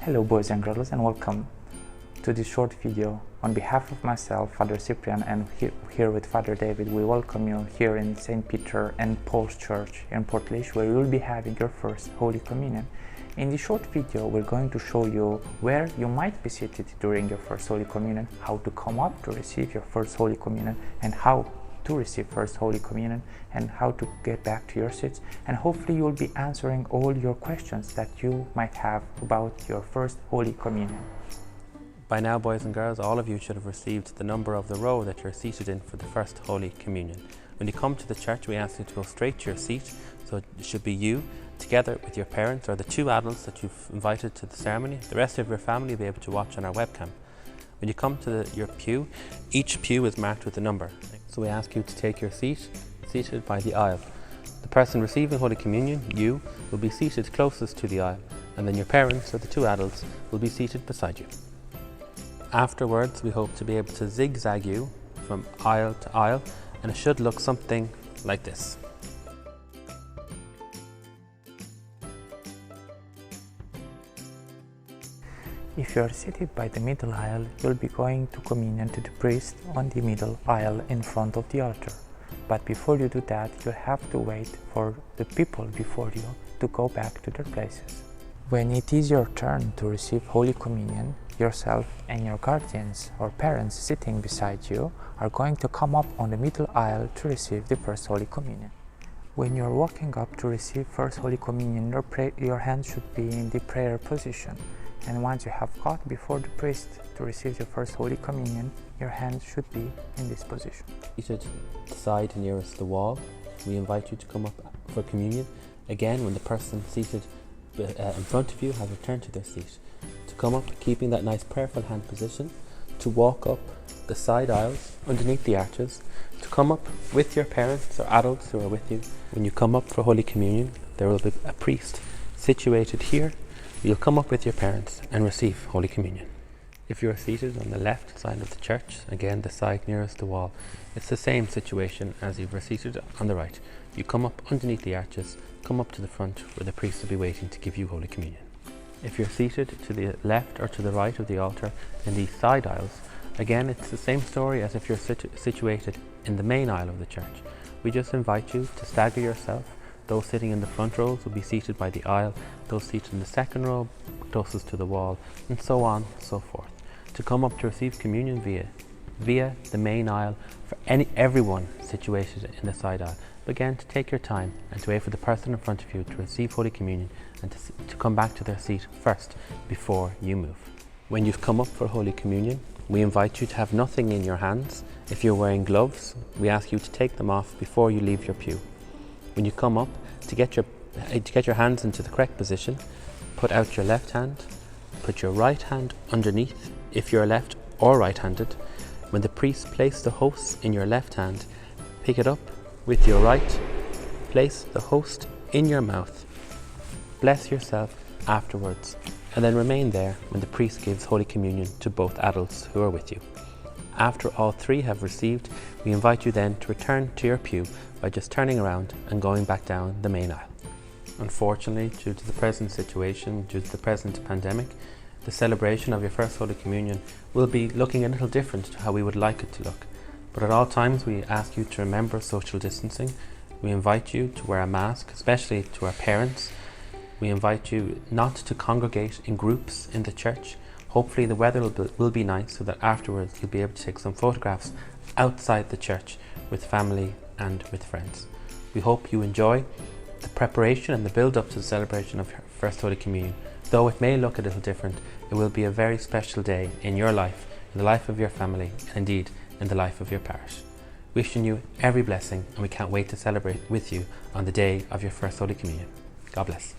Hello boys and girls, and welcome to this short video. On behalf of myself, Father Ciprian, and here with Father David, we welcome you here in St. Peter and Paul's Church in Portlaoise, where you will be having your First Holy Communion. In this short video, we're going to show you where you might be seated during your First Holy Communion, how to come up to receive your First Holy Communion, and how to receive First Holy Communion, and how to get back to your seats. And hopefully you'll be answering all your questions that you might have about your First Holy Communion. By now, boys and girls, all of you should have received the number of the row that you're seated in for the First Holy Communion. When you come to the church, we ask you to go straight to your seat, so it should be you, together with your parents or the two adults that you've invited to the ceremony. The rest of your family will be able to watch on our webcam. When you come to your pew, each pew is marked with a number. So we ask you to take your seat, seated by the aisle. The person receiving Holy Communion, you, will be seated closest to the aisle, and then your parents or the two adults will be seated beside you. Afterwards, we hope to be able to zigzag you from aisle to aisle, and it should look something like this. If you are seated by the middle aisle, you'll be going to communion to the priest on the middle aisle in front of the altar. But before you do that, you'll have to wait for the people before you to go back to their places. When it is your turn to receive Holy Communion, yourself and your guardians or parents sitting beside you are going to come up on the middle aisle to receive the First Holy Communion. When you're walking up to receive First Holy Communion, your hand should be in the prayer position. And once you have got before the priest to receive your First Holy Communion, your hand should be in this position. Seated the side nearest the wall, we invite you to come up for communion. Again, when the person seated in front of you has returned to their seat, to come up keeping that nice prayerful hand position, to walk up the side aisles underneath the arches, to come up with your parents or adults who are with you. When you come up for Holy Communion, there will be a priest situated here. You'll come up with your parents and receive Holy Communion. If you're seated on the left side of the church, again the side nearest the wall, it's the same situation as if you're seated on the right. You come up underneath the arches, come up to the front where the priest will be waiting to give you Holy Communion. If you're seated to the left or to the right of the altar in these side aisles, again it's the same story as if you're situated in the main aisle of the church. We just invite you to stagger yourself. Those sitting in the front rows will be seated by the aisle, those seated in the second row closest to the wall, and so on and so forth. To come up to receive communion via the main aisle for everyone situated in the side aisle. But again, to take your time and to wait for the person in front of you to receive Holy Communion and to come back to their seat first before you move. When you've come up for Holy Communion, we invite you to have nothing in your hands. If you're wearing gloves, we ask you to take them off before you leave your pew. When you come up, to get your hands into the correct position, put out your left hand, put your right hand underneath if you're left or right-handed. When the priest places the host in your left hand, pick it up with your right, place the host in your mouth, bless yourself afterwards, and then remain there when the priest gives Holy Communion to both adults who are with you. After all three have received, we invite you then to return to your pew by just turning around and going back down the main aisle. Unfortunately, due to the present situation, due to the present pandemic, the celebration of your First Holy Communion will be looking a little different to how we would like it to look. But at all times we ask you to remember social distancing. We invite you to wear a mask, especially to our parents. We invite you not to congregate in groups in the church. Hopefully the weather will be nice so that afterwards you'll be able to take some photographs outside the church with family and with friends. We hope you enjoy the preparation and the build-up to the celebration of First Holy Communion. Though it may look a little different, it will be a very special day in your life, in the life of your family, and indeed in the life of your parish. Wishing you every blessing, and we can't wait to celebrate with you on the day of your First Holy Communion. God bless.